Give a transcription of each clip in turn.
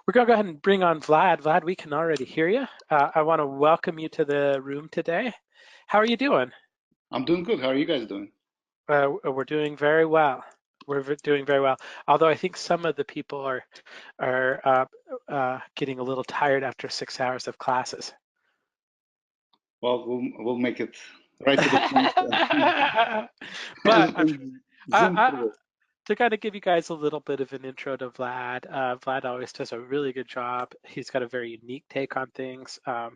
We're going to go ahead and bring on Vlad. Vlad, we can already hear you. I want to welcome you to the room today. How are you doing? I'm doing good. How are you guys doing? We're doing very well. Doing very well. Although I think some of the people are getting a little tired after 6 hours of classes. Well, we'll make it right to the point. But And I, zoom I, through it. to kind of give you guys a little bit of an intro to Vlad, Vlad always does a really good job. He's got a very unique take on things. I'm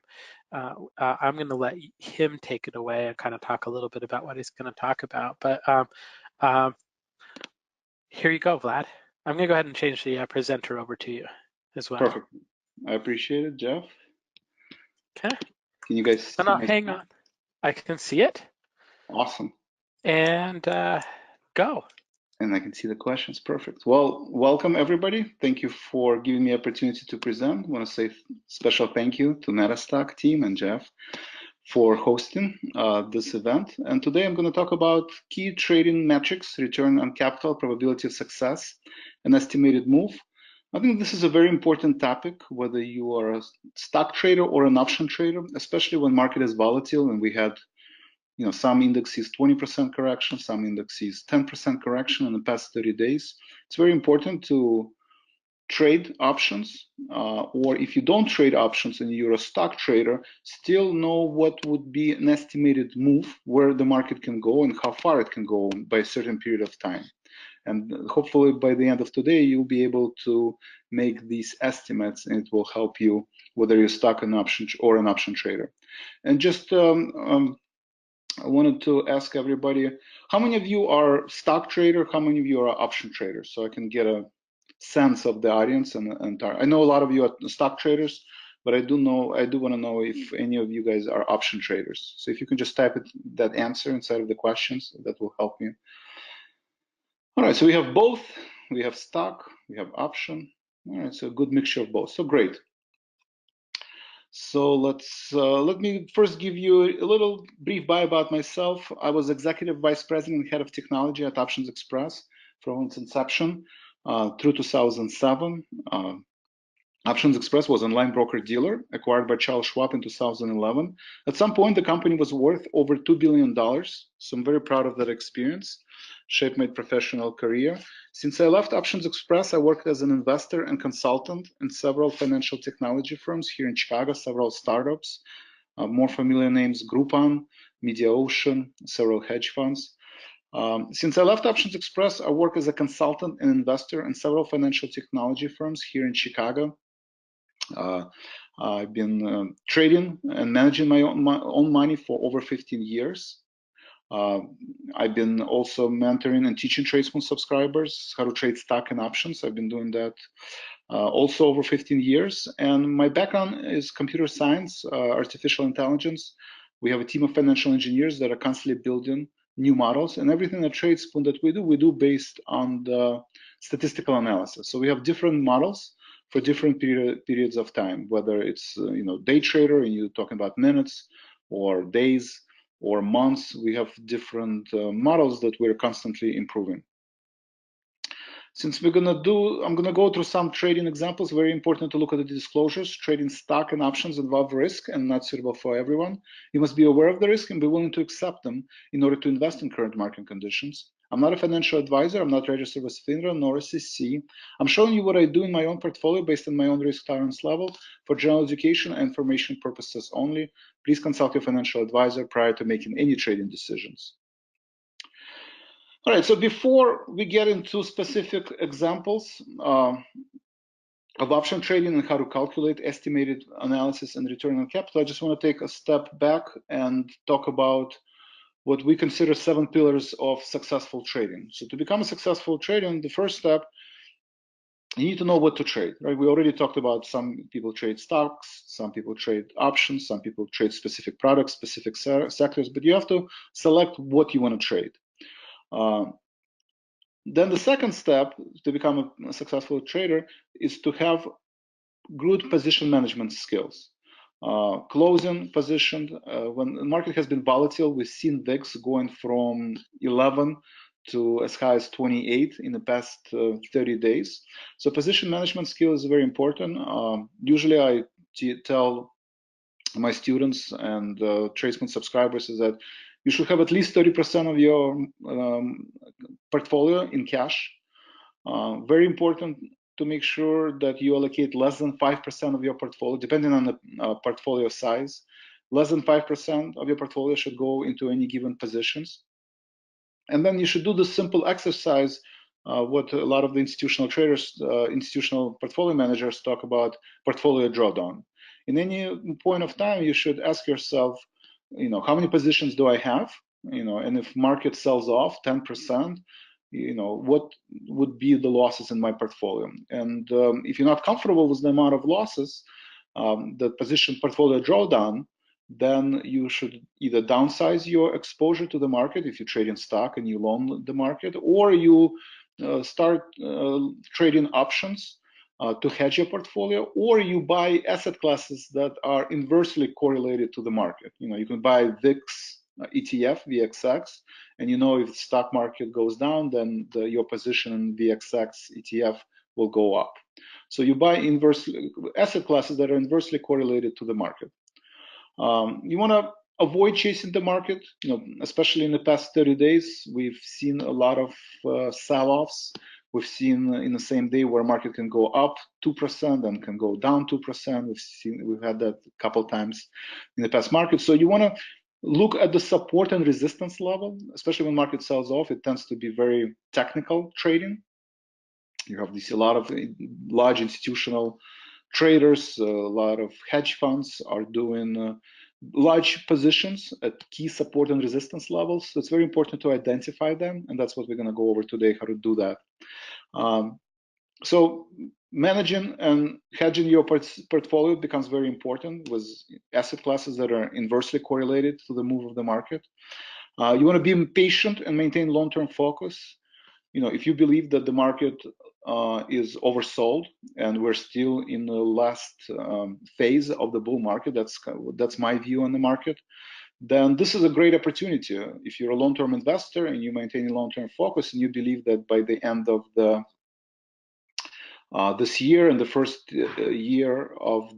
going to let him take it away and kind of talk a little bit about what he's going to talk about. But um, here you go, Vlad. I'm going to go ahead and change the presenter over to you as well. Perfect. I appreciate it, Jeff. Okay. Can you guys So see now my hang screen? on. I can see it Awesome. and go. And I can see the questions. Perfect. Well, welcome everybody. Thank you for giving me opportunity to present. I want to say special thank you to MetaStock team and Jeff for hosting this event. And today I'm going to talk about key trading metrics, return on capital, probability of success, and estimated move. I think this is a very important topic, whether you are a stock trader or an option trader, especially when market is volatile and we had, some indexes 20% correction, some indexes 10% correction in the past 30 days. It's very important to trade options, or if you don't trade options and you're a stock trader, still know what would be an estimated move, where the market can go and how far it can go by a certain period of time. And hopefully by the end of today, you'll be able to make these estimates and it will help you whether you're stock an option or an option trader. And just I wanted to ask everybody, how many of you are stock trader? How many of you are option traders? So I can get a sense of the audience and I know a lot of you are stock traders, but I do want to know if any of you guys are option traders. So if you can just type that answer inside of the questions, that will help me. All right, so we have both. We have stock, we have option. All right, so a good mixture of both. So great. So let me first give you a little brief bio about myself. I was executive vice president and head of technology at Options Express from its inception through 2007. Options Express was an online broker dealer acquired by Charles Schwab in 2011. At some point, the company was worth over $2 billion. So I'm very proud of that experience, shaped my professional career. Since I left Options Express, I worked as an investor and consultant in several financial technology firms here in Chicago, several startups, more familiar names, Groupon, MediaOcean, several hedge funds. Since I left Options Express, I work as a consultant and investor in several financial technology firms here in Chicago. I've been trading and managing my own money for over 15 years. I've been also mentoring and teaching tradesman subscribers how to trade stock and options. I've been doing that also over 15 years. And my background is computer science, artificial intelligence. We have a team of financial engineers that are constantly building new models, and everything at Tradespoon that we do based on the statistical analysis. So we have different models for different periods of time, whether it's day trader and you're talking about minutes or days or months. We have different models that we're constantly improving. Since I'm gonna go through some trading examples. Very important to look at the disclosures. Trading stock and options involve risk and not suitable for everyone. You must be aware of the risk and be willing to accept them in order to invest in current market conditions. I'm not a financial advisor. I'm not registered with FINRA nor SEC. I'm showing you what I do in my own portfolio based on my own risk tolerance level for general education and information purposes only. Please consult your financial advisor prior to making any trading decisions. All right, so before we get into specific examples of option trading and how to calculate estimated analysis and return on capital, I just want to take a step back and talk about what we consider 7 pillars of successful trading. So to become a successful trader, the first step, you need to know what to trade, right? We already talked about some people trade stocks, some people trade options, some people trade specific products, specific sectors, but you have to select what you want to trade. Then the second step to become a successful trader is to have good position management skills. Closing position, when the market has been volatile, we've seen VIX going from 11 to as high as 28 in the past 30 days. So position management skill is very important. Usually I tell my students and tradesman subscribers is that you should have at least 30% of your portfolio in cash. Very important to make sure that you allocate less than 5% of your portfolio, depending on the portfolio size. Less than 5% of your portfolio should go into any given positions. And then you should do the simple exercise, what a lot of the institutional traders, institutional portfolio managers talk about, portfolio drawdown. In any point of time, you should ask yourself, how many positions do I have? And if market sells off 10%, what would be the losses in my portfolio? And if you're not comfortable with the amount of losses, the position portfolio drawdown, then you should either downsize your exposure to the market if you trade in stock and you long the market, or you start trading options to hedge your portfolio, or you buy asset classes that are inversely correlated to the market. You can buy VIX ETF, VXX, and if the stock market goes down, then your position in VXX ETF will go up. So you buy asset classes that are inversely correlated to the market. You want to avoid chasing the market, especially in the past 30 days. We've seen a lot of sell-offs. We've seen in the same day where market can go up 2% and can go down 2%. We've had that a couple times in the past market. So you want to look at the support and resistance level, especially when market sells off. It tends to be very technical trading. You have a lot of large institutional traders, a lot of hedge funds are doing large positions at key support and resistance levels. So it's very important to identify them, and that's what we're going to go over today, how to do that. So managing and hedging your portfolio becomes very important with asset classes that are inversely correlated to the move of the market. You want to be patient and maintain long-term focus. If you believe that the market is oversold and we're still in the last phase of the bull market, that's my view on the market, then this is a great opportunity. If you're a long-term investor and you maintain a long-term focus and you believe that by the end of this year and the first year of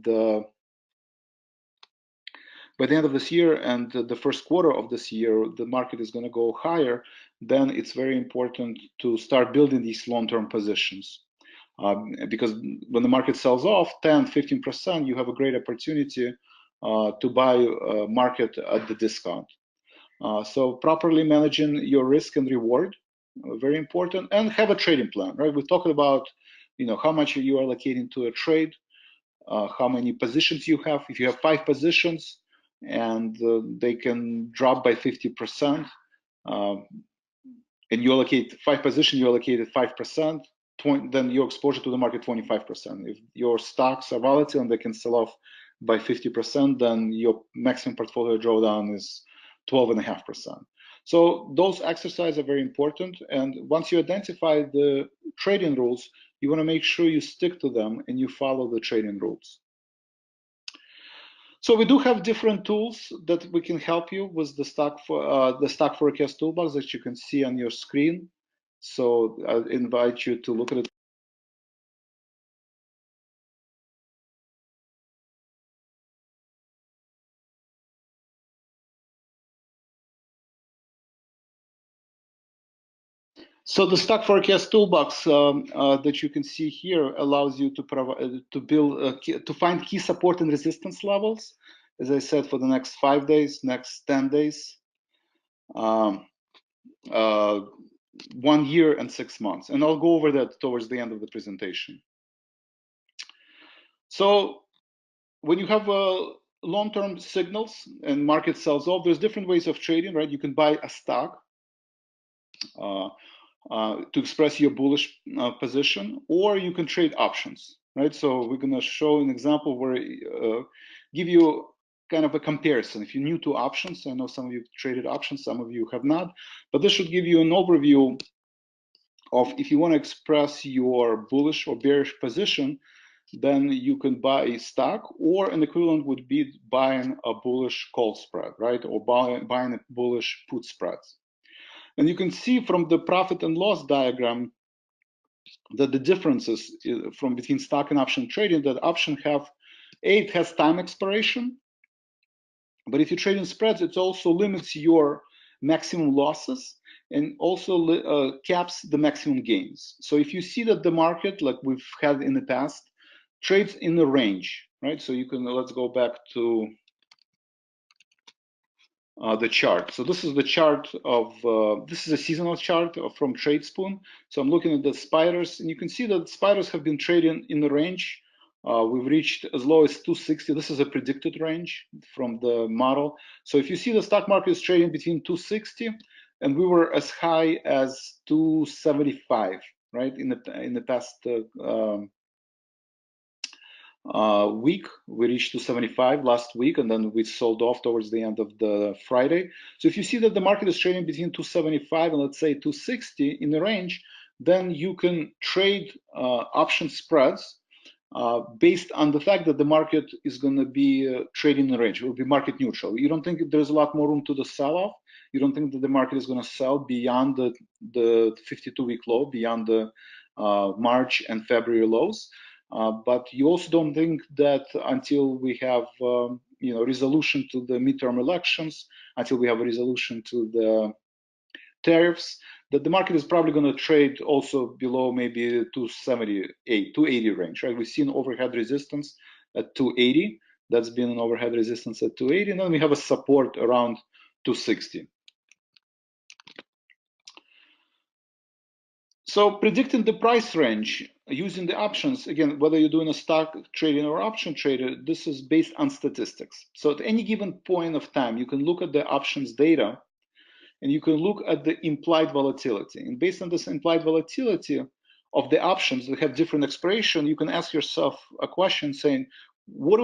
by the end of this year and the first quarter of this year, the market is going to go higher, then it's very important to start building these long-term positions. Because when the market sells off 10, 15%, you have a great opportunity to buy market at the discount. So properly managing your risk and reward, very important, and have a trading plan, right? We talked about, how much you are allocating to a trade, how many positions you have. If you have 5 positions and they can drop by 50%, and you allocate 5 positions, you allocated 5%, then your exposure to the market 25%. If your stocks are volatile and they can sell off by 50%, then your maximum portfolio drawdown is 12.5%. So those exercises are very important. And once you identify the trading rules, you want to make sure you stick to them and you follow the trading rules. So we do have different tools that we can help you with the stock forecast toolbox that you can see on your screen. So I invite you to look at it. So the stock forecast toolbox that you can see here allows you to provide to find key support and resistance levels. As I said, for the next 5 days, next 10 days, 1 year, and 6 months. And I'll go over that towards the end of the presentation. So when you have long-term signals and market sells off, there's different ways of trading, right? You can buy a stock to express your bullish position, or you can trade options, right? So we're going to show an example where give you kind of a comparison. If you're new to options, I know some of you traded options, some of you have not, but this should give you an overview of if you want to express your bullish or bearish position, then you can buy a stock, or an equivalent would be buying a bullish call spread, right? Or buying a bullish put spreads. And you can see from the profit and loss diagram that the differences from between stock and option trading, that option it has time expiration, but if you trade in spreads, it also limits your maximum losses and also caps the maximum gains. So if you see that the market, like we've had in the past, trades in the range, right? So you can, let's go back to the chart. So this is the chart of, this is a seasonal chart from TradeSpoon. So I'm looking at the spiders, and you can see that spiders have been trading in the range. We've reached as low as 260. This is a predicted range from the model. So if you see the stock market is trading between 260, and we were as high as 275, right? In the past week, we reached 275 last week, and then we sold off towards the end of the Friday. So if you see that the market is trading between 275 and let's say 260 in the range, then you can trade option spreads based on the fact that the market is going to be trading in the range. It will be market neutral. You don't think there's a lot more room to the sell-off? You don't think that the market is going to sell beyond the 52-week low, beyond the March and February lows? But you also don't think that until we have resolution to the midterm elections, until we have a resolution to the tariffs, that the market is probably going to trade also below maybe 278, 280 range, right? We've seen overhead resistance at 280. That's been an overhead resistance at 280, and then we have a support around 260. So predicting the price range using the options, again, whether you're doing a stock trading or option trader, this is based on statistics. So at any given point of time, you can look at the options data and you can look at the implied volatility. And based on this implied volatility of the options that have different expiration, you can ask yourself a question saying, what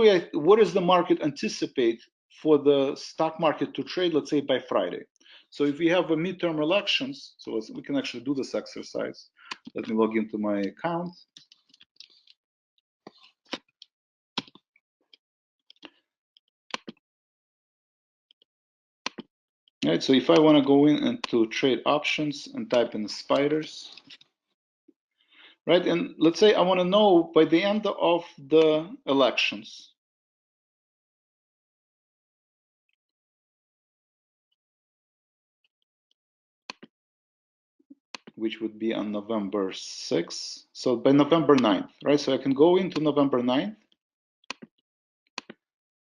does the market anticipate for the stock market to trade, let's say by Friday? So if we have a midterm elections, so we can actually do this exercise. Let me log into my account. All right, so if I want to go in and to trade options and type in spiders, right, and let's say I want to know by the end of the elections, which would be on November 6th. So by November 9th, right? So I can go into November 9th,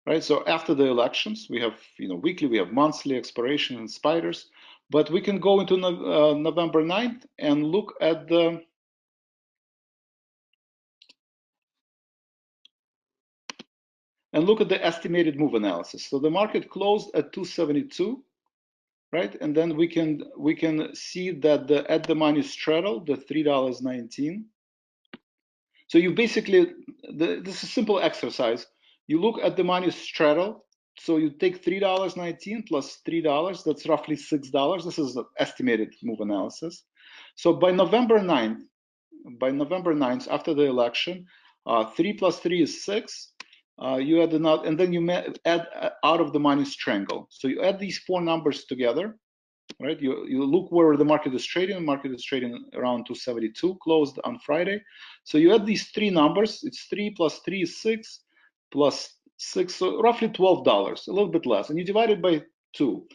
right? So after the elections, we have, weekly, we have monthly expiration and spiders, but we can go into November 9th and look at the estimated move analysis. So the market closed at 272, right? And then we can see that the at the money straddle, the $3.19. So you basically, this is a simple exercise. You look at the money straddle. So you take $3.19 plus $3, that's roughly $6. This is the estimated move analysis. So by November 9th, after the election, 3 plus 3 is 6. You add another, and then you add out of the money strangle. So you add these four numbers together, right? You look where the market is trading. The market is trading around 272, closed on Friday. So you add these three numbers. It's 3 plus 3 is 6, plus 6, so roughly $12, a little bit less. And you divide it by 2.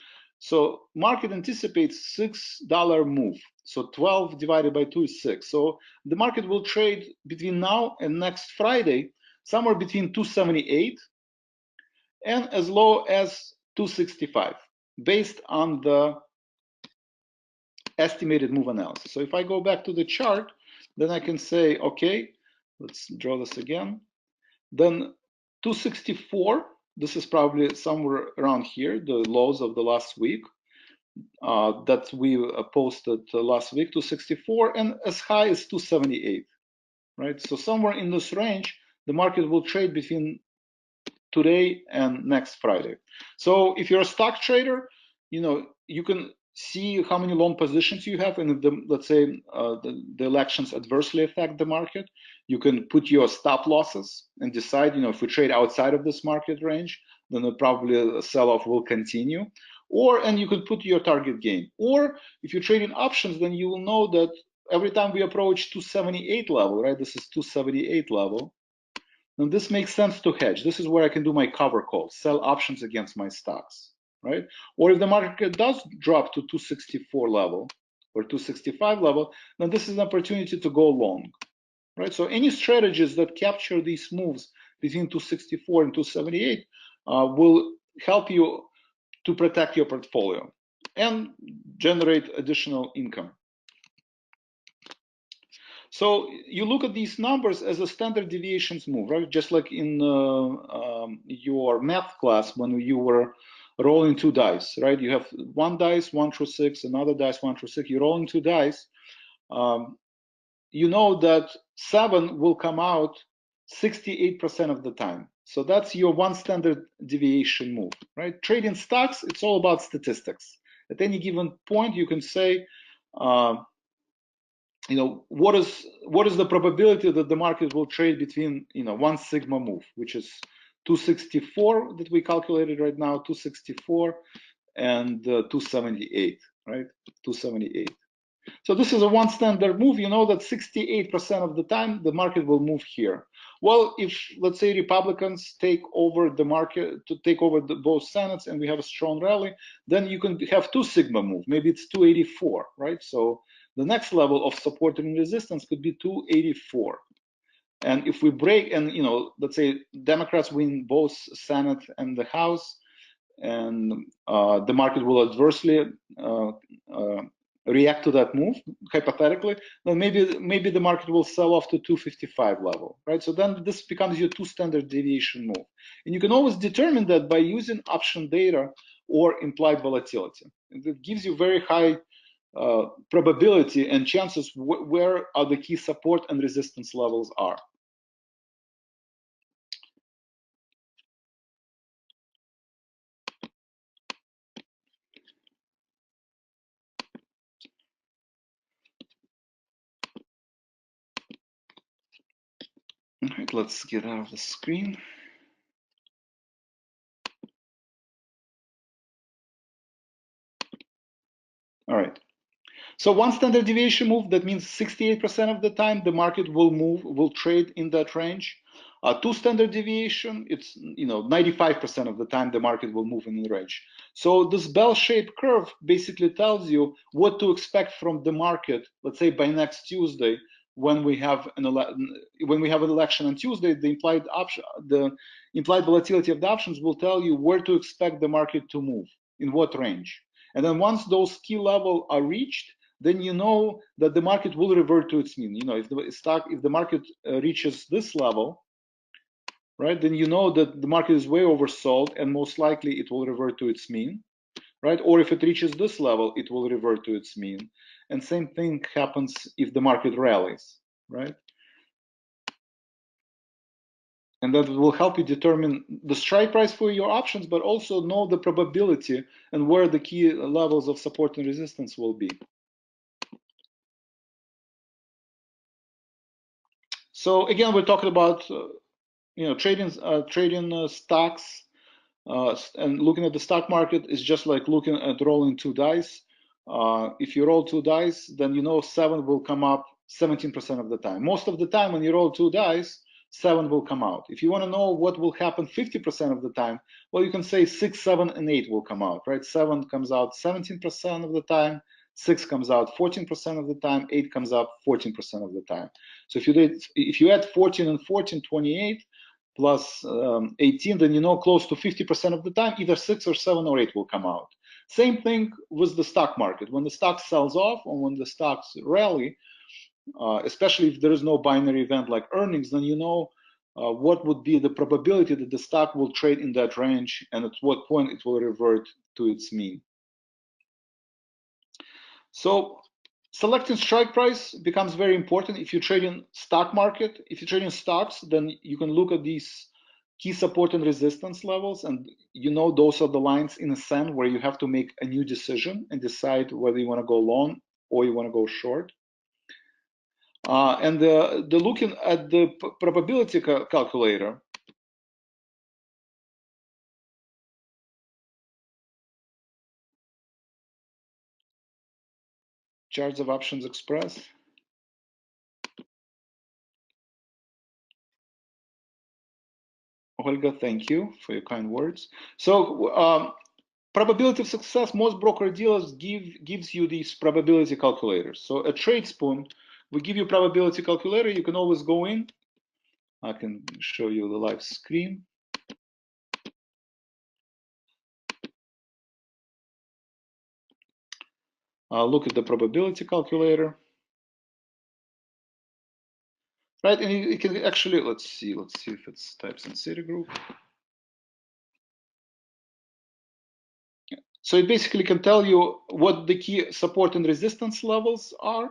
So market anticipates $6 move. So 12 divided by 2 is 6. So the market will trade between now and next Friday somewhere between 278 and as low as 265 based on the estimated move analysis. So if I go back to the chart, then I can say, okay, let's draw this again. Then 264, this is probably somewhere around here, the lows of the last week that we posted last week, 264, and as high as 278, right? So somewhere in this range, the market will trade between today and next Friday. So if you're a stock trader, you can see how many long positions you have, and if let's say the elections adversely affect the market, you can put your stop losses and decide, if we trade outside of this market range, then probably a sell-off will continue. and you could put your target gain. Or if you're trading options, then you will know that every time we approach 278 level, right? This is 278 level. And this makes sense to hedge. This is where I can do my cover calls, sell options against my stocks, right? Or if the market does drop to 264 level or 265 level, then this is an opportunity to go long, right? So any strategies that capture these moves between 264 and 278 will help you to protect your portfolio and generate additional income. So you look at these numbers as a standard deviations move, right? Just like in your math class when you were rolling two dice, right? You have one dice, 1 through 6, another dice, 1 through 6. You're rolling two dice. You know that 7 will come out 68% of the time. So that's your one standard deviation move, right? Trading stocks, it's all about statistics. At any given point, you can say, what is the probability that the market will trade between one sigma move, which is 264 that we calculated right now, 264 and 278, right? 278. So this is a one standard move. You know that 68% of the time the market will move here. Well, if let's say Republicans take over the market, to take over both senates, and we have a strong rally, then you can have two sigma move. Maybe it's 284, right? So the next level of support and resistance could be 284. And if we break, and let's say Democrats win both Senate and the House, and the market will adversely react to that move, hypothetically, then maybe the market will sell off to 255 level, right? So then this becomes your two standard deviation move. And you can always determine that by using option data or implied volatility. It gives you very high probability and chances where are the key support and resistance levels are. All right, let's get out of the screen. All right. So one standard deviation move, that means 68% of the time the market will trade in that range. Two standard deviation, it's 95% of the time the market will move in the range. So this bell-shaped curve basically tells you what to expect from the market. Let's say by next Tuesday, when we have an election on Tuesday, the implied volatility of the options will tell you where to expect the market to move, in what range. And then once those key levels are reached, then you know that the market will revert to its mean. If the market reaches this level, right, then you know that the market is way oversold and most likely it will revert to its mean, right? Or if it reaches this level, it will revert to its mean. And same thing happens if the market rallies, right? And that will help you determine the strike price for your options, but also know the probability and where the key levels of support and resistance will be. So again, we're talking about trading stocks and looking at the stock market is just like looking at rolling two dice. If you roll two dice, then 7 will come up 17% of the time. Most of the time when you roll two dice, 7 will come out. If you want to know what will happen 50% of the time, well, you can say 6, 7, and 8 will come out, right? 7 comes out 17% of the time, 6 comes out 14% of the time, 8 comes out 14% of the time. So if you add 14 and 14, 28, plus 18, then close to 50% of the time, either 6 or 7 or 8 will come out. Same thing with the stock market. When the stock sells off or when the stocks rally, especially if there is no binary event like earnings, then what would be the probability that the stock will trade in that range and at what point it will revert to its mean. So selecting strike price becomes very important if you're trading stock market. If you're trading stocks, then you can look at these key support and resistance levels, and those are the lines in a sense where you have to make a new decision and decide whether you want to go long or you want to go short. And the looking at the probability calculator, Charts of Options Express. Olga, thank you for your kind words. So probability of success, most broker dealers gives you these probability calculators. So at TradeSpoon, we give you probability calculator. You can always go in. I can show you the live screen. Look at the probability calculator. Right, and you can actually, let's see if it's types in Citigroup. So it basically can tell you what the key support and resistance levels are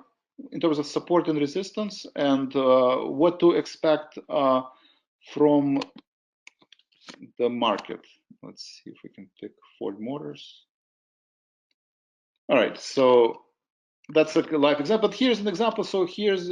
in terms of support and resistance, and what to expect from the market. Let's see if we can pick Ford Motors. All right, so that's a live example. But here's an example. So here's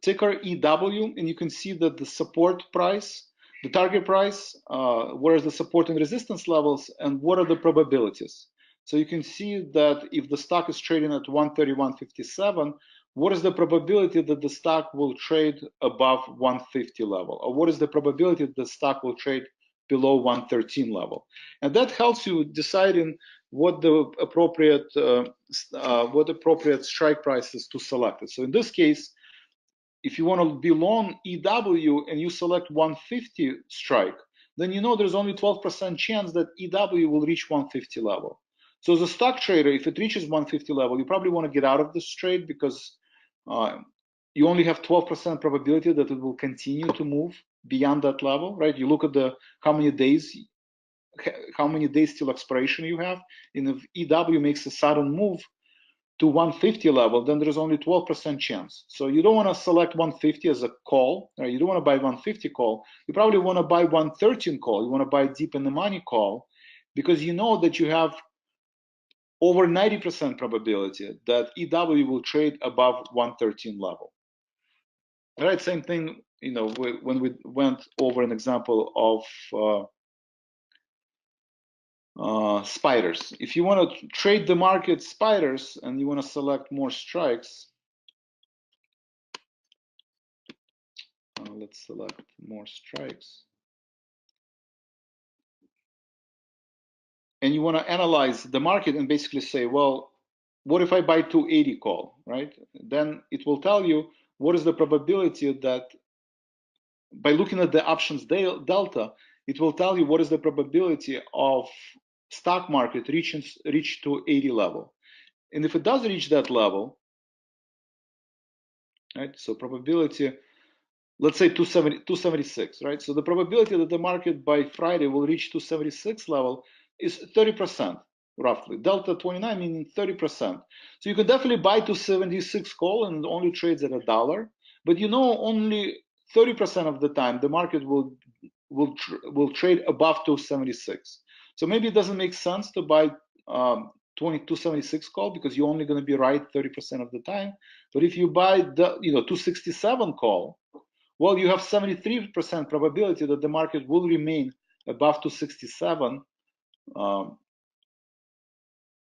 ticker EW, and you can see that the support price, the target price, where is the support and resistance levels, and what are the probabilities. So you can see that if the stock is trading at 131.57, what is the probability that the stock will trade above 150 level, or what is the probability that the stock will trade below 113 level? And that helps you deciding what the appropriate strike prices to select it. So in this case, if you want to be long EW and you select 150 strike, then you know there's only 12% chance that EW will reach 150 level. So as a stock trader, if it reaches 150 level, you probably want to get out of this trade because you only have 12% probability that it will continue to move beyond that level, right? You look at the how many days till expiration you have, and if EW makes a sudden move to 150 level, then there's only 12% chance. So you don't want to select 150 as a call, right? You don't want to buy 150 call. You probably want to buy 113 call. You want to buy deep in the money call, because you know that you have over 90% probability that EW will trade above 113 level. All right, same thing, you know, when we went over an example of spiders. If you want to trade the market spiders and you want to select more strikes, let's select more strikes. And you want to analyze the market and basically say, well, what if I buy 280 call, right? Then it will tell you what is the probability that by looking at the options delta, it will tell you what is the probability of stock market reach to 80 level. And if it does reach that level, right? So probability, let's say 276, right? So the probability that the market by Friday will reach 276 level is 30%, roughly. Delta 29 meaning 30%. So you can definitely buy 276 call and only trades at $1, but you know only 30% of the time the market will trade above 276. So maybe it doesn't make sense to buy 276 call because you're only going to be right 30% of the time. But if you buy the 267 call, well, you have 73% probability that the market will remain above 267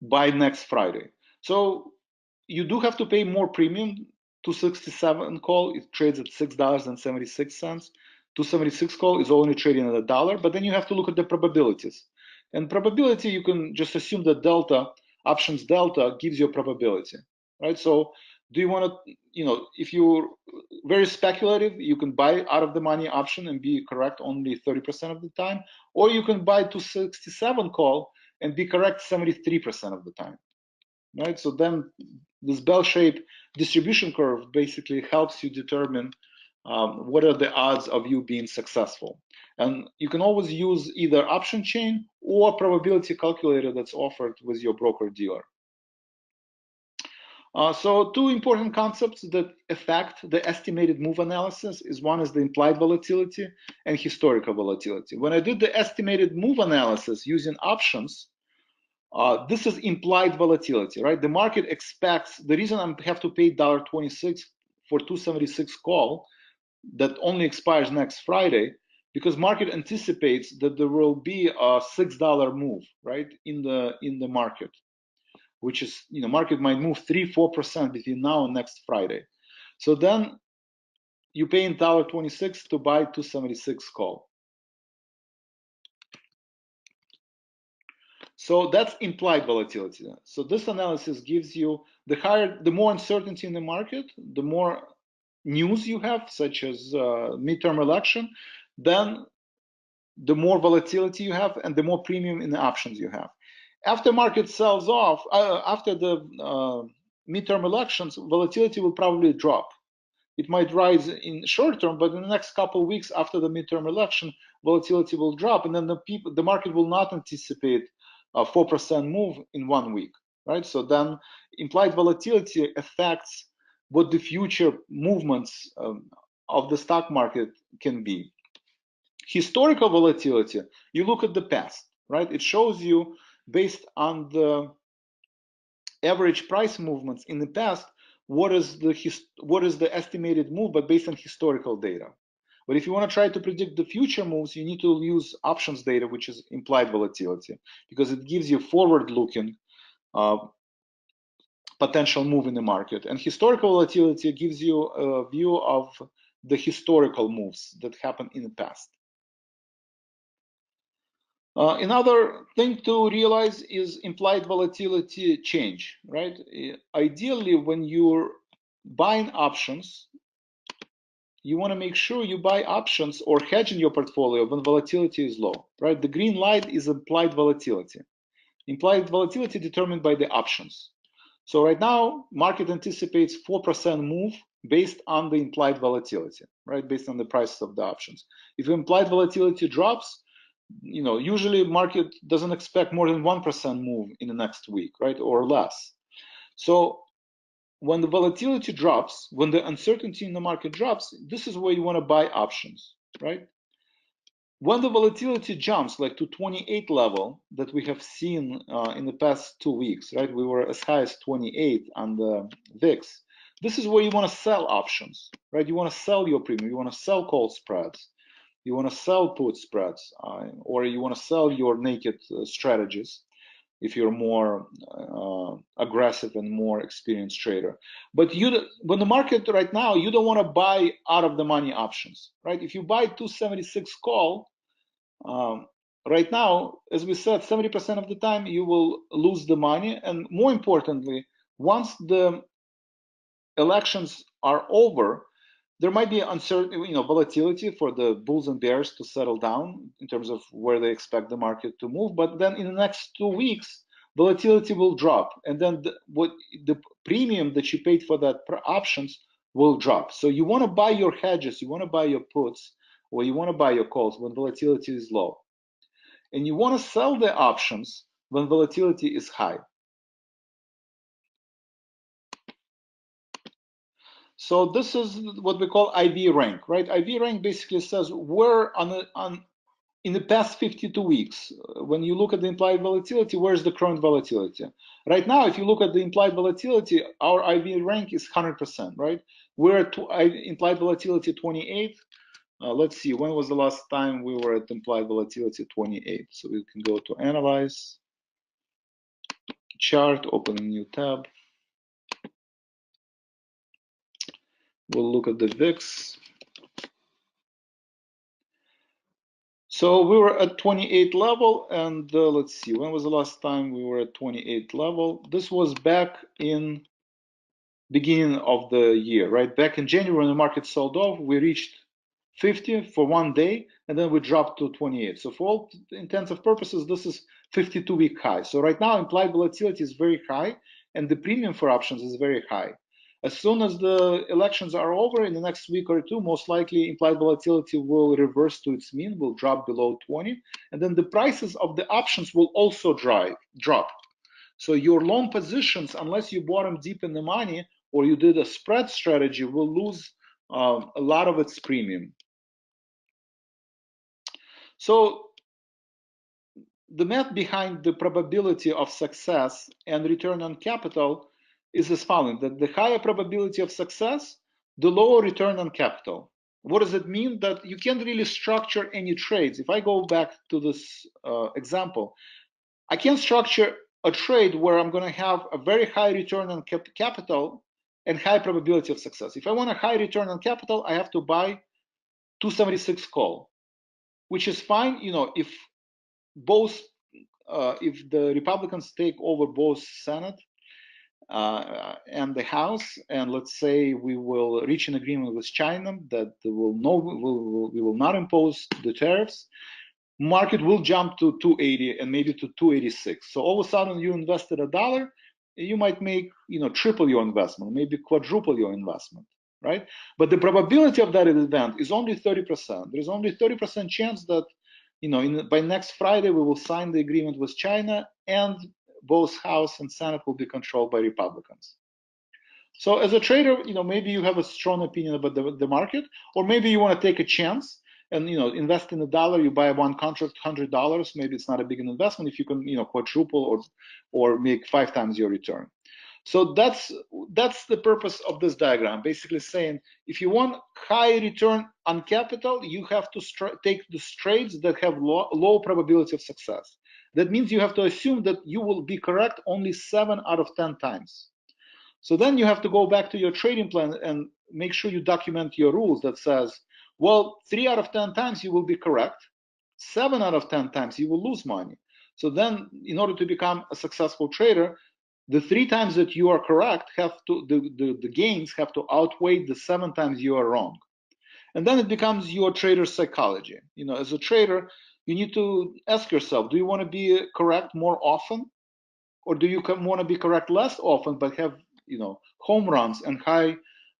by next Friday. So you do have to pay more premium. 267 call, it trades at $6.76. 276 call is only trading at $1, but then you have to look at the probabilities. And probability, you can just assume that delta, options delta, gives you a probability, right? So do you want to, if you're very speculative, you can buy out of the money option and be correct only 30% of the time, or you can buy 267 call and be correct 73% of the time, right? So then this bell-shaped distribution curve basically helps you determine what are the odds of you being successful. And you can always use either option chain or probability calculator that's offered with your broker dealer. So two important concepts that affect the estimated move analysis is one is the implied volatility and historical volatility. When I did the estimated move analysis using options, this is implied volatility, right? The market expects, the reason I have to pay $1.26 for 276 call that only expires next Friday, because market anticipates that there will be a $6 move, right, in the market. which is, market might move 3-4% between now and next Friday. So then you pay in $1.26 to buy 276 call. So that's implied volatility. So this analysis gives you the more uncertainty in the market, the more news you have, such as midterm election, then the more volatility you have and the more premium in the options you have. After market sells off, after the midterm elections, volatility will probably drop. It might rise in short term, but in the next couple of weeks after the midterm election, volatility will drop, and then the market will not anticipate a 4% move in 1 week, right? So then implied volatility affects what the future movements of the stock market can be. Historical volatility, you look at the past, right? It shows you based on the average price movements in the past, what is the estimated move, but based on historical data. But if you want to try to predict the future moves, you need to use options data, which is implied volatility, because it gives you forward-looking potential move in the market. And historical volatility gives you a view of the historical moves that happened in the past. Another thing to realize is implied volatility change, right? Ideally, when you're buying options, you want to make sure you buy options or hedge in your portfolio when volatility is low, right? The green light is implied volatility. Implied volatility determined by the options. So right now, market anticipates 4% move based on the implied volatility, right? Based on the prices of the options. If implied volatility drops, usually market doesn't expect more than 1% move in the next week, right? Or less. So when the volatility drops, when the uncertainty in the market drops, this is where you want to buy options, right? When the volatility jumps like to 28 level that we have seen in the past 2 weeks, right? We were as high as 28 on the VIX. This is where you want to sell options, right? You want to sell your premium, you want to sell call spreads, you want to sell put spreads, or you want to sell your naked strategies if you're more aggressive and more experienced trader. But when the market right now, you don't want to buy out of the money options, right? If you buy 276 call, right now, as we said, 70% of the time you will lose the money. And more importantly, once the elections are over, there might be uncertainty, volatility for the bulls and bears to settle down in terms of where they expect the market to move. But then in the next 2 weeks, volatility will drop, and then the premium that you paid for that options will drop. So you want to buy your hedges, you want to buy your puts, or you want to buy your calls when volatility is low, and you want to sell the options when volatility is high. So this is what we call IV rank, right? IV rank basically says where in the past 52 weeks, when you look at the implied volatility, where's the current volatility? Right now, if you look at the implied volatility, our IV rank is 100%, right? We're at implied volatility 28. Let's see, when was the last time we were at implied volatility 28? So we can go to analyze, chart, open a new tab. We'll look at the VIX. So we were at 28 level, and let's see, when was the last time we were at 28 level? This was back in beginning of the year, right? Back in January when the market sold off, we reached 50 for 1 day, and then we dropped to 28. So for all intents and purposes, this is 52-week high. So right now, implied volatility is very high, and the premium for options is very high. As soon as the elections are over in the next week or two, most likely implied volatility will reverse to its mean, will drop below 20, and then the prices of the options will also drop. So your long positions, unless you bought them deep in the money or you did a spread strategy, will lose a lot of its premium. So the math behind the probability of success and return on capital is as following, that the higher probability of success, the lower return on capital. What does it mean? That you can't really structure any trades. If I go back to this example, I can't structure a trade where I'm going to have a very high return on capital and high probability of success. If I want a high return on capital, I have to buy 276 call, which is fine. If both, if the Republicans take over both Senate and the House, and let's say we will reach an agreement with China that we will not impose the tariffs, market will jump to 280 and maybe to 286. So all of a sudden you invested $1, you might make triple your investment, maybe quadruple your investment, right? But the probability of that event is only 30%. There's only 30% chance that by next Friday we will sign the agreement with China and both House and Senate will be controlled by Republicans. So as a trader, maybe you have a strong opinion about the market, or maybe you want to take a chance and invest in $1. You buy one contract, $100. Maybe it's not a big investment if you can quadruple or make 5 times your return. So that's the purpose of this diagram. Basically saying if you want high return on capital, you have to take the trades that have low probability of success. That means you have to assume that you will be correct only 7 out of 10 times. So then you have to go back to your trading plan and make sure you document your rules that says, well, 3 out of 10 times you will be correct, 7 out of 10 times you will lose money. So then in order to become a successful trader, the 3 times that you are correct the gains have to outweigh the 7 times you are wrong. And then it becomes your trader psychology. As a trader, you need to ask yourself, do you want to be correct more often? Or do you want to be correct less often but have home runs and high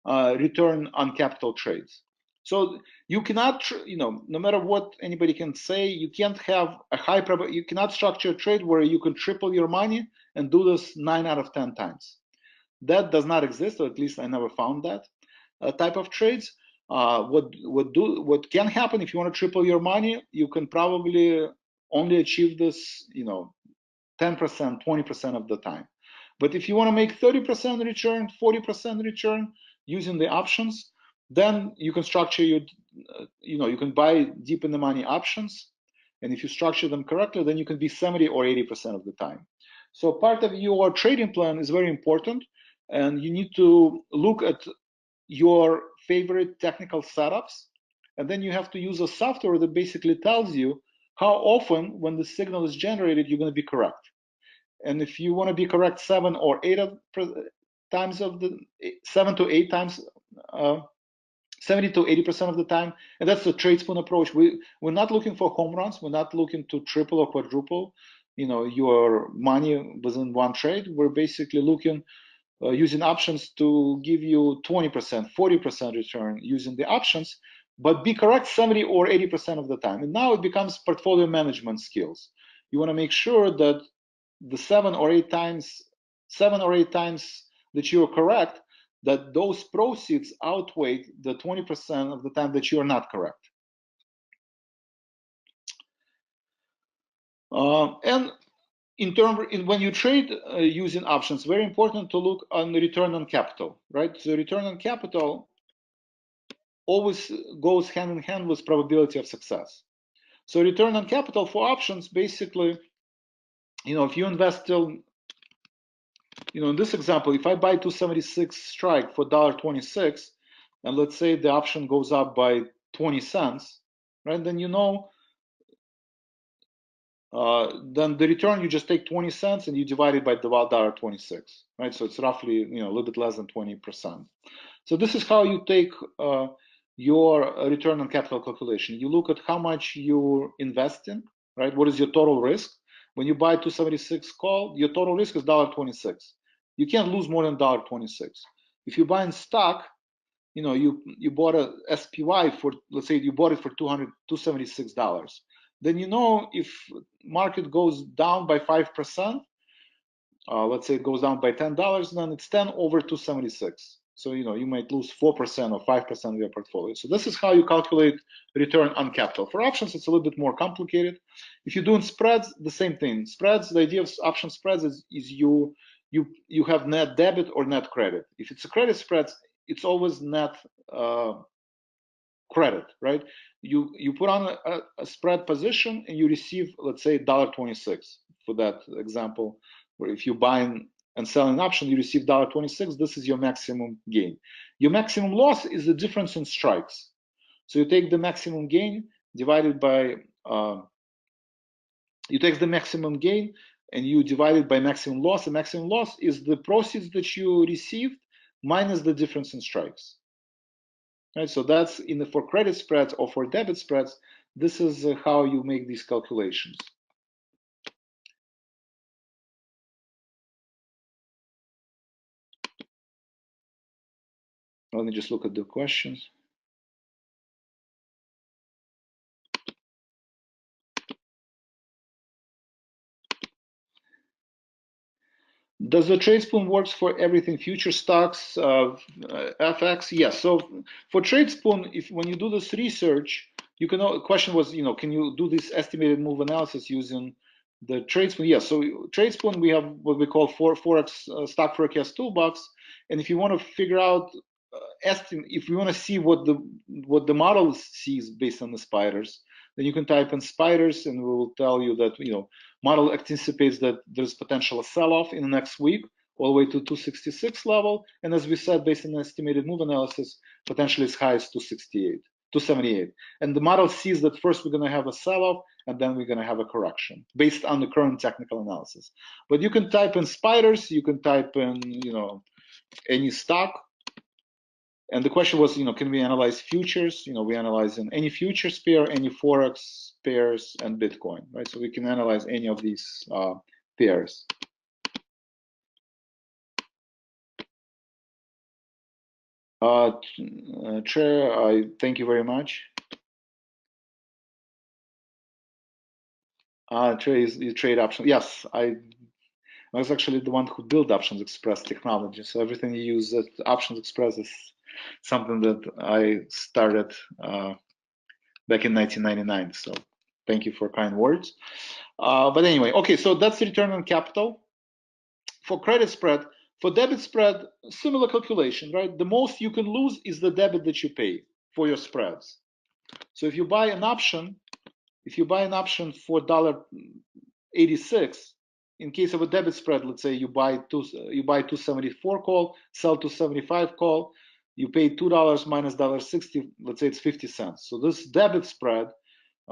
return on capital trades? So you cannot, no matter what anybody can say, you can't have a high probability. You cannot structure a trade where you can triple your money and do this 9 out of 10 times. That does not exist, or at least I never found that type of trades. What can happen if you want to triple your money? You can probably only achieve this, 10%, 20% of the time. But if you want to make 30% return, 40% return using the options, then you can structure you can buy deep in the money options. And if you structure them correctly, then you can be 70 or 80% of the time. So part of your trading plan is very important. And you need to look at your favorite technical setups. And then you have to use a software that basically tells you how often when the signal is generated, you're going to be correct. And if you want to be correct 7 or 8 times of the 7 to 8 times, 70 to 80% of the time, and that's the tradesman approach. We're not looking for home runs. We're not looking to triple or quadruple, your money within one trade. We're basically looking using options to give you 20%, 40% return using the options, but be correct 70 or 80% of the time. And now it becomes portfolio management skills. You want to make sure that the 7 or 8 times that you are correct, that those proceeds outweigh the 20% of the time that you are not correct. And when you trade using options, very important to look on the return on capital, right? So return on capital always goes hand in hand with probability of success. So return on capital for options, basically, if you invest till, in this example, if I buy 276 strike for $1.26, and let's say the option goes up by 20 cents, right? Then then the return, you just take 20 cents and you divide it by the $1.26, right? So it's roughly, a little bit less than 20%. So this is how you take your return on capital calculation. You look at how much you invest in, right? What is your total risk? When you buy 276 call, your total risk is $1.26. You can't lose more than $1.26. If you buy in stock, you bought a SPY for, let's say you bought it for $276. Then if market goes down by 5%, let's say it goes down by $10, then it's 10 over 276. So you might lose 4% or 5% of your portfolio. So this is how you calculate return on capital. For options, it's a little bit more complicated. If you're doing spreads, the same thing. Spreads, the idea of option spreads is you have net debit or net credit. If it's a credit spread, it's always net credit, right? You put on a spread position and you receive, let's say, $1.26 for that example. where if you buy and sell an option, you receive $1.26. This is your maximum gain. Your maximum loss is the difference in strikes. So you take the maximum gain divided by you take the maximum gain and you divide it by maximum loss. The maximum loss is the proceeds that you received minus the difference in strikes. Right, so that's for credit spreads or for debit spreads. This is how you make these calculations. Let me just look at the questions. Does the TradeSpoon works for everything? Future stocks, FX? Yes. So for TradeSpoon, when you do this research, you can. The question was, can you do this estimated move analysis using the TradeSpoon? Yes. So TradeSpoon, we have what we call Forex stock forecast toolbox, and if you want to figure out if you want to see what the model sees based on the spiders, then you can type in spiders, and we will tell you that model anticipates that there's potential sell-off in the next week all the way to 266 level, and as we said, based on estimated move analysis, potentially as high as 278. And the model sees that first we're going to have a sell-off, and then we're going to have a correction based on the current technical analysis. But you can type in spiders, you can type in any stock. And the question was, can we analyze futures? We analyze in any futures pair, any Forex pairs, and Bitcoin, right? So we can analyze any of these pairs. Chair, I thank you very much. Trade options. Yes, I was actually the one who built Options Express technology. So everything you use at Options Express is something that I started back in 1999. So thank you for kind words. But anyway, okay, so that's return on capital. For credit spread, for debit spread, similar calculation, right? The most you can lose is the debit that you pay for your spreads. So if you buy an option for $1.86, in case of a debit spread, let's say you buy 274 call, sell 275 call, you pay $2 minus $1.60, let's say it's 50 cents. So this debit spread,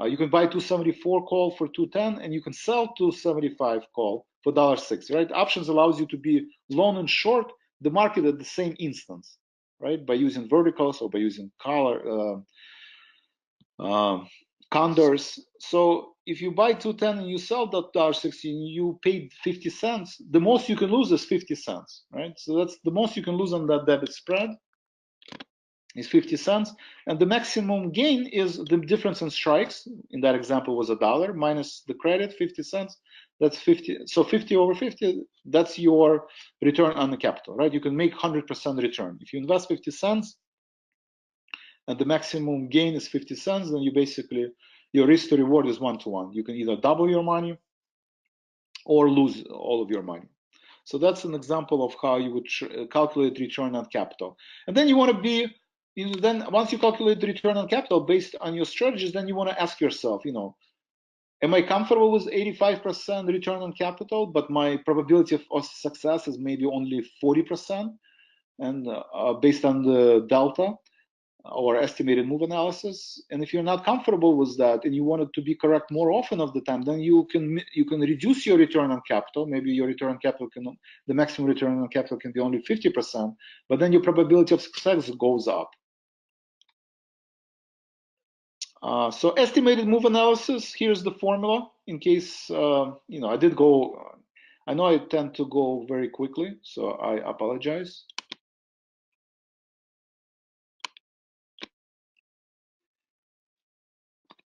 you can buy 274 call for 210, and you can sell 275 call for $1.60, right? Options allows you to be long and short the market at the same instance, right? By using verticals or by using condors. So if you buy 210 and you sell that $1.60, you paid 50 cents. The most you can lose is 50 cents, right? So that's the most you can lose on that debit spread is 50 cents, and the maximum gain is the difference in strikes. In that example was $1 minus the credit, 50 cents. That's 50. So 50 over 50, that's your return on the capital, right? You can make 100% return. If you invest 50 cents and the maximum gain is 50 cents, then you basically, your risk to reward is 1-to-1. You can either double your money or lose all of your money. So that's an example of how you would calculate return on capital. And then you want to be, then once you calculate the return on capital based on your strategies, then you want to ask yourself, am I comfortable with 85% return on capital, but my probability of success is maybe only 40%, and based on the delta or estimated move analysis? And if you're not comfortable with that and you want it to be correct more often of the time, then you can reduce your return on capital. Maybe your return on capital the maximum return on capital can be only 50%, but then your probability of success goes up. So estimated move analysis, here's the formula in case, I know I tend to go very quickly, so I apologize.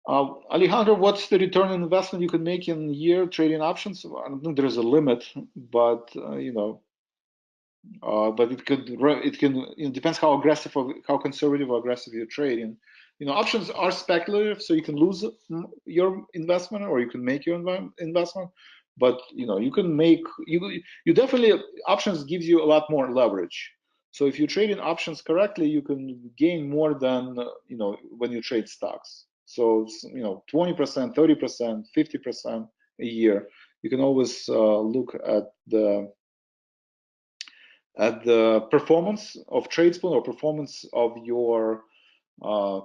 Alejandro, what's the return on investment you can make in a year trading options? I don't think there's a limit, but but it depends how aggressive or how conservative or aggressive you're trading. Options are speculative, so you can lose your investment or you can make your investment. But you can make you definitely options gives you a lot more leverage. So if you trade in options correctly, you can gain more than when you trade stocks. So 20%, 30%, 50% a year You can always look at the performance of Tradespoon or performance of your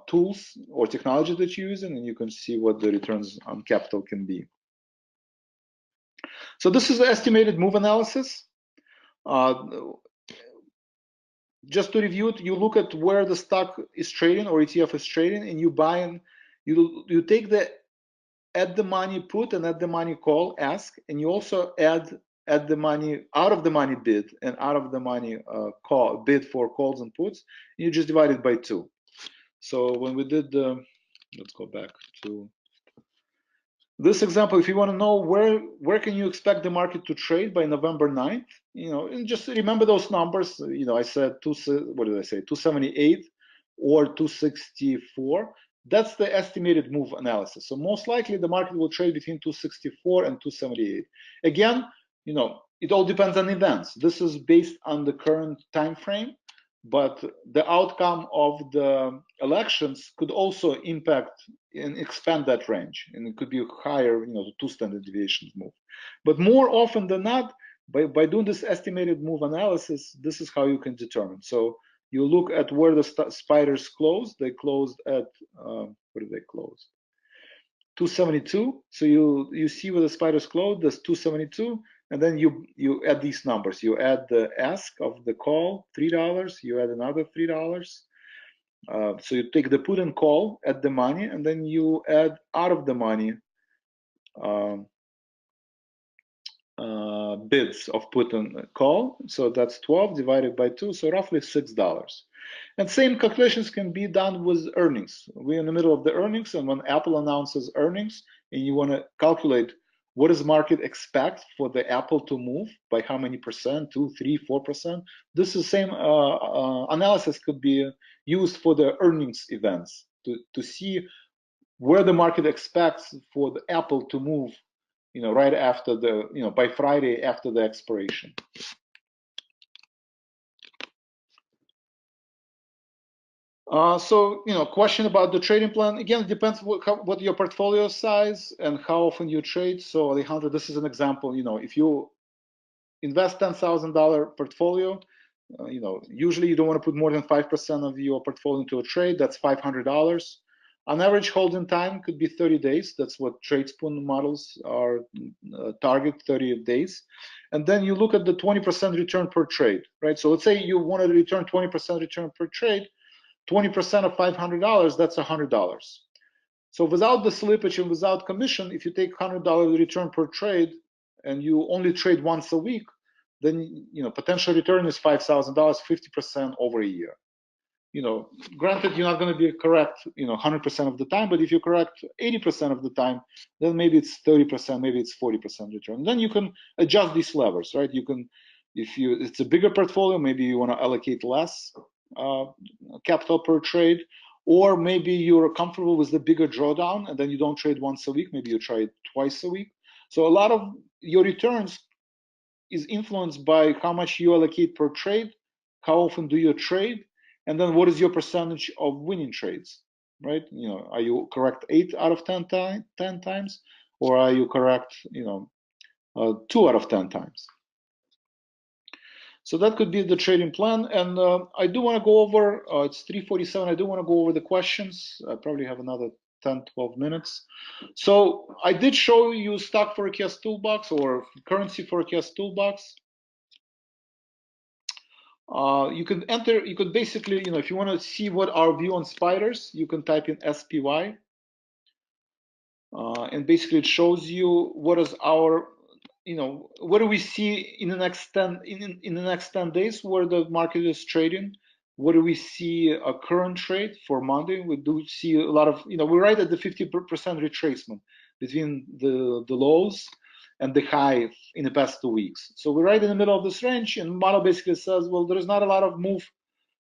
tools or technology that you're using, and you can see what the returns on capital can be. So this is the estimated move analysis. Just to review it, you look at where the stock is trading or ETF is trading, and you buy and you take the at the money put and at the money call ask, and you also add at the money out of the money bid and out of the money call bid for calls and puts. And you just divide it by 2. So when we did the, let's go back to this example. If you want to know where can you expect the market to trade by November 9th, and just remember those numbers. I said what did I say? 278 or 264. That's the estimated move analysis. So most likely the market will trade between 264 and 278. Again, it all depends on events. This is based on the current time frame, but the outcome of the elections could also impact and expand that range, and it could be higher, the 2 standard deviations move. But more often than not, by doing this estimated move analysis, this is how you can determine. So you look at where the spiders closed. They closed at what did they close? 272. So you see where the spiders closed. That's 272. And then you add these numbers. You add the ask of the call, $3. You add another $3. So you take the put and call at the money, and then you add out of the money bids of put and call. So that's 12 divided by 2, so roughly $6. And same calculations can be done with earnings. We're in the middle of the earnings, and when Apple announces earnings, and you want to calculate what does market expect for the Apple to move by how many percent, 2, 3, 4%. This is same analysis could be used for the earnings events to see where the market expects for the Apple to move, right after the, by Friday after the expiration. So, question about the trading plan. Again, it depends what your portfolio size and how often you trade. So, Alejandro, this is an example. If you invest $10,000 portfolio, usually you don't want to put more than 5% of your portfolio into a trade. That's $500. On average, holding time could be 30 days. That's what Tradespoon models are target, 30 days. And then you look at the 20% return per trade, right? So let's say you want to return 20% return per trade. 20% of $500, that's $100. So without the slippage and without commission, if you take $100 return per trade and you only trade once a week, then potential return is $5,000, 50% over a year. Granted, you're not going to be correct 100% of the time, but if you're correct 80% of the time, then maybe it's 30%, maybe it's 40% return. Then you can adjust these levers, right? You can, if it's a bigger portfolio, maybe you want to allocate less capital per trade, or maybe you're comfortable with the bigger drawdown and then you don't trade once a week, maybe you trade twice a week. So a lot of your returns is influenced by how much you allocate per trade, how often do you trade, and then what is your percentage of winning trades, right? Are you correct 8 out of 10 times, or are you correct 2 out of 10 times? So that could be the trading plan. And I do want to go over, it's 3:47, I do want to go over the questions. I probably have another 10, 12 minutes. So I did show you stock forecast toolbox or currency forecast toolbox. You could enter, you could basically, if you want to see what our view on spiders, you can type in SPY. And basically it shows you what is our, what do we see in the next 10 days where the market is trading? What do we see a current trade for Monday? We do see a lot of, we're right at the 50% retracement between the lows and the high in the past 2 weeks. So we're right in the middle of this range, and model basically says, well, there is not a lot of move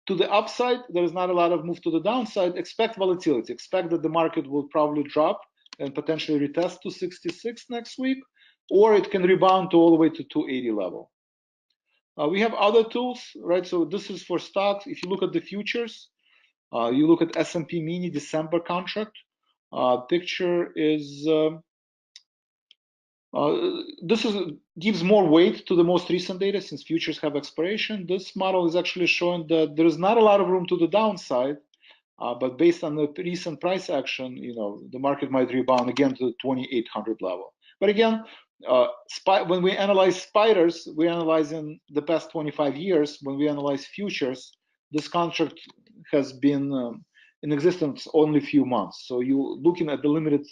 to the upside, there is not a lot of move to the downside. Expect volatility, expect that the market will probably drop and potentially retest 266 next week, or it can rebound to all the way to 280 level. We have other tools, right? So this is for stocks. If you look at the futures, you look at S&P mini December contract. Picture is This gives more weight to the most recent data since futures have expiration. This model is actually showing that there is not a lot of room to the downside, but based on the recent price action, the market might rebound again to the 2,800 level. But again, when we analyze spiders, we analyze in the past 25 years. When we analyze futures, this contract has been in existence only a few months. So you're looking at the limited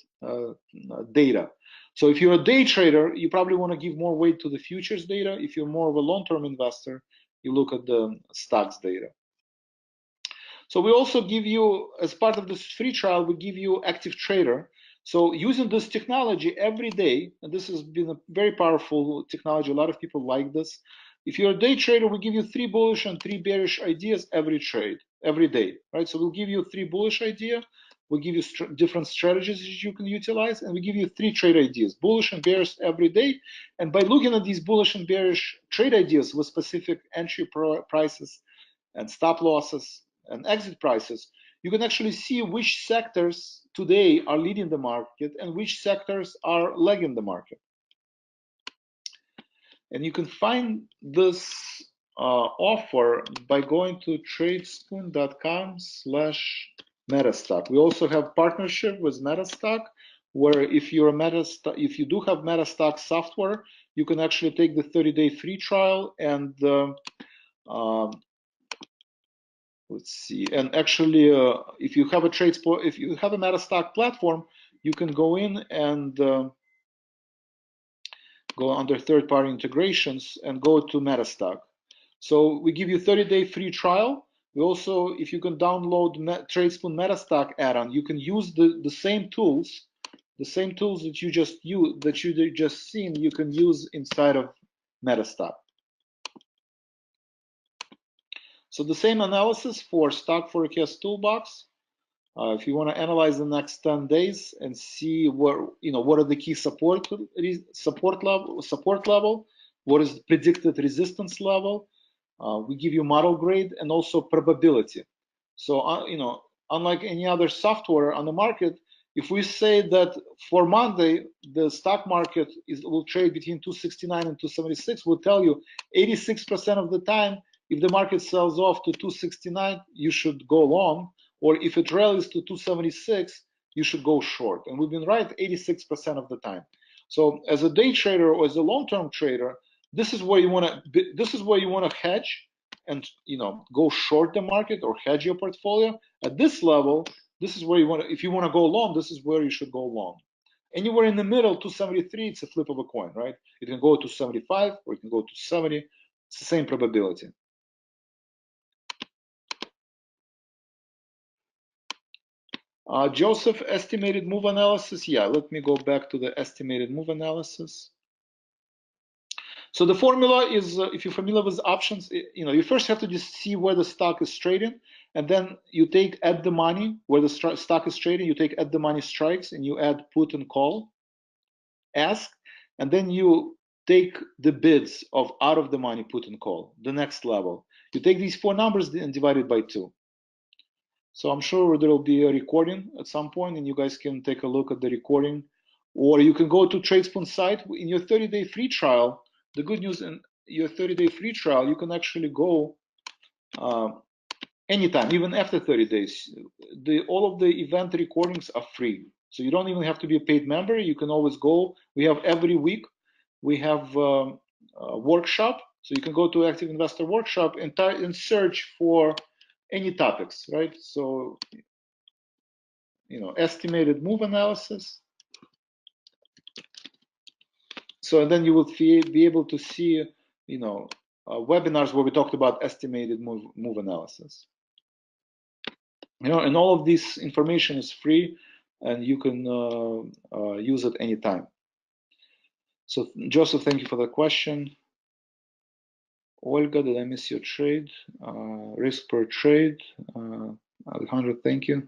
data. So if you're a day trader, you probably want to give more weight to the futures data. If you're more of a long-term investor, you look at the stocks data. So we also give you, as part of this free trial, we give you active trader. So using this technology every day, and this has been a very powerful technology, a lot of people like this. If you're a day trader, we give you 3 bullish and 3 bearish ideas every trade, every day, right? So we'll give you 3 bullish idea, we'll give you different strategies that you can utilize, and we give you 3 trade ideas, bullish and bearish every day. And by looking at these bullish and bearish trade ideas with specific entry prices and stop losses and exit prices, you can actually see which sectors today are leading the market and which sectors are lagging the market. And you can find this offer by going to tradespoon.com/MetaStock. We also have partnership with MetaStock, where if you do have MetaStock software, you can actually take the 30-day free trial and let's see. And actually, if you have a MetaStock platform, you can go in and go under third-party integrations and go to MetaStock. So we give you 30-day free trial. We also, if you can download TradeSpoon MetaStock add-on, you can use the same tools, that you just seen. You can use inside of MetaStock. So the same analysis for Stock Forecast Toolbox. If you want to analyze the next 10 days and see what are the key support level, what is the predicted resistance level, we give you model grade and also probability. So unlike any other software on the market, if we say that for Monday the stock market will trade between 269 and 276, we'll tell you 86% of the time, if the market sells off to 269, you should go long. Or if it rallies to 276, you should go short. And we've been right 86% of the time. So as a day trader or as a long-term trader, this is where you want to hedge and go short the market or hedge your portfolio. At this level, this is where if you want to go long, this is where you should go long. Anywhere in the middle, 273, it's a flip of a coin, right? It can go to 75 or it can go to 70. It's the same probability. Joseph, estimated move analysis. Yeah, let me go back to the estimated move analysis. So the formula is, if you're familiar with options, you first have to just see where the stock is trading, and then you take at the money where the stock is trading. You take at the money strikes, and you add put and call, ask, and then you take the bids of out of the money put and call. The next level, you take these 4 numbers and divide it by 2. So I'm sure there will be a recording at some point, and you guys can take a look at the recording, or you can go to TradeSpoon site in your 30-day free trial. The good news in your 30-day free trial, you can actually go anytime, even after 30 days. All of the event recordings are free, so you don't even have to be a paid member. You can always go. We have every week. We have a workshop, so you can go to Active Investor Workshop and search for any topics, right? So, estimated move analysis. So then you will be able to see, webinars where we talked about estimated move analysis. And all of this information is free, and you can use it anytime. So Joseph, thank you for the question. Olga, did I miss your trade? Risk per trade. Alejandro, thank you.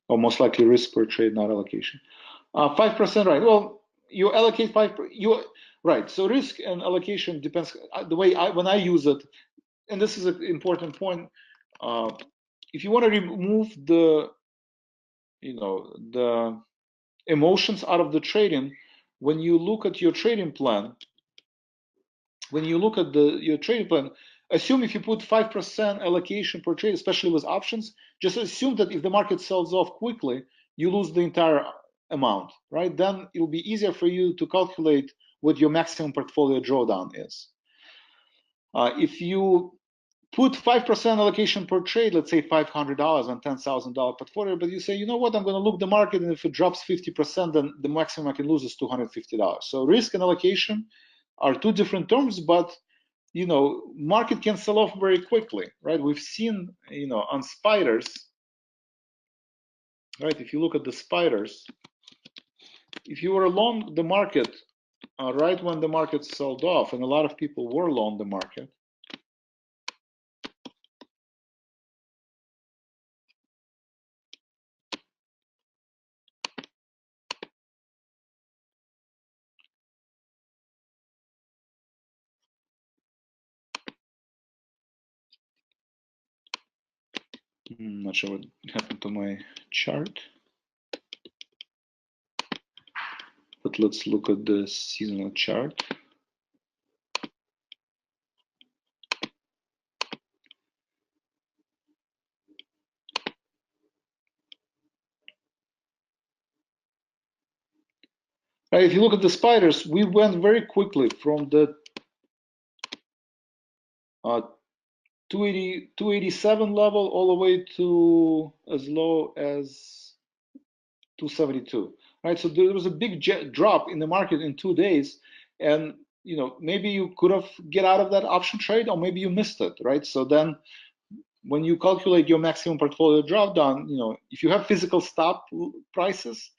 Or most likely risk per trade, not allocation. 5%, right? Well, you allocate 5%. Right. So risk and allocation depends. The way when I use it, and this is an important point. If you want to remove the emotions out of the trading, when you look at your trading plan, assume if you put 5% allocation per trade, especially with options, just assume that if the market sells off quickly, you lose the entire amount, right? Then it will be easier for you to calculate what your maximum portfolio drawdown is. If you put 5% allocation per trade, let's say $500 on $10,000 portfolio, but you say, you know what, I'm going to look the market, and if it drops 50%, then the maximum I can lose is $250. So risk and allocation are two different terms, but market can sell off very quickly, right? We've seen, on spiders, right? If you look at the spiders, if you were long the market right when the market sold off, and a lot of people were long the market, I'm not sure what happened to my chart, but let's look at the seasonal chart. Right, if you look at the spiders, we went very quickly from the 287 level all the way to as low as 272, right? So there was a big drop in the market in 2 days, and maybe you could have get out of that option trade, or maybe you missed it, right? So then when you calculate your maximum portfolio drawdown, if you have physical stop prices,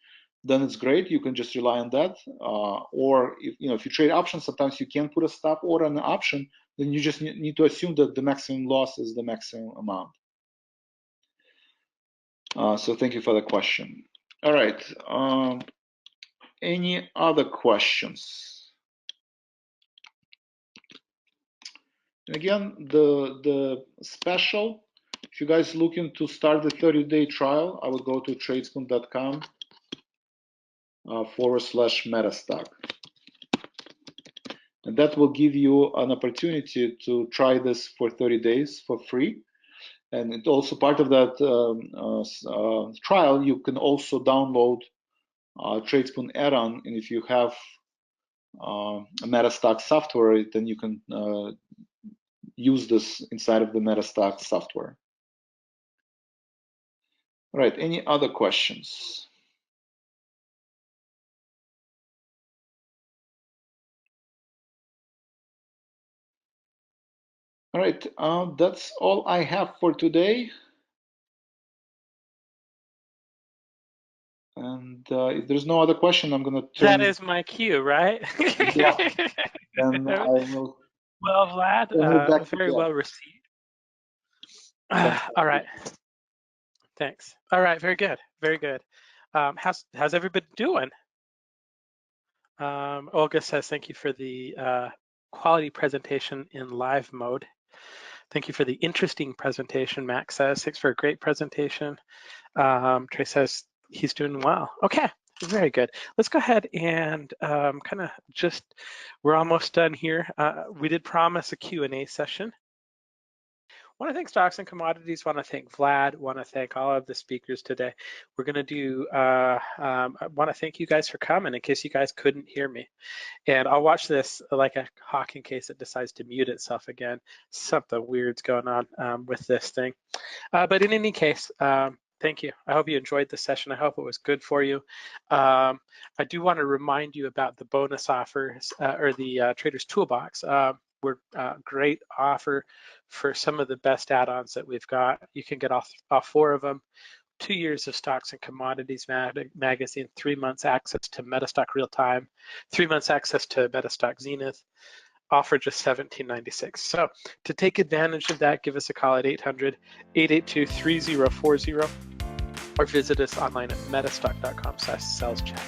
then it's great. You can just rely on that. Or if you trade options, sometimes you can put a stop order on the option. Then you just need to assume that the maximum loss is the maximum amount. So thank you for the question. All right. Any other questions? And again, the special, if you guys looking to start the 30-day trial, I would go to tradespoon.com /MetaStock. And that will give you an opportunity to try this for 30 days for free. And it also part of that trial, you can also download Tradespoon add-on. And if you have a MetaStock software, then you can use this inside of the MetaStock software. All right, any other questions? All right, that's all I have for today. And if there's no other question, I'm going to turn. That is my cue, right? Yeah. Then I will. Well, Vlad, very well received. All right. Thanks. All right. Very good. Very good. How's everybody doing? Olga says, thank you for the quality presentation in live mode. Thank you for the interesting presentation, Max says. Thanks for a great presentation. Trey says he's doing well. Okay, very good. Let's go ahead and kind of we're almost done here. We did promise a Q&A session. I want to thank Stocks and Commodities. Want to thank Vlad. Want to thank all of the speakers today. We're going to do, I want to thank you guys for coming in case you guys couldn't hear me. And I'll watch this like a hawk in case it decides to mute itself again. Something weird's going on with this thing. But in any case, thank you. I hope you enjoyed the session. I hope it was good for you. I do want to remind you about the bonus offers or the Trader's Toolbox. We're great offer for some of the best add-ons that we've got. You can get off 4 of them. 2 years of Stocks and Commodities magazine, 3 months access to MetaStock Real Time, 3 months access to MetaStock Zenith, offer just $17.96. So to take advantage of that, give us a call at 800-882-3040 or visit us online at metastock.com/sales chat.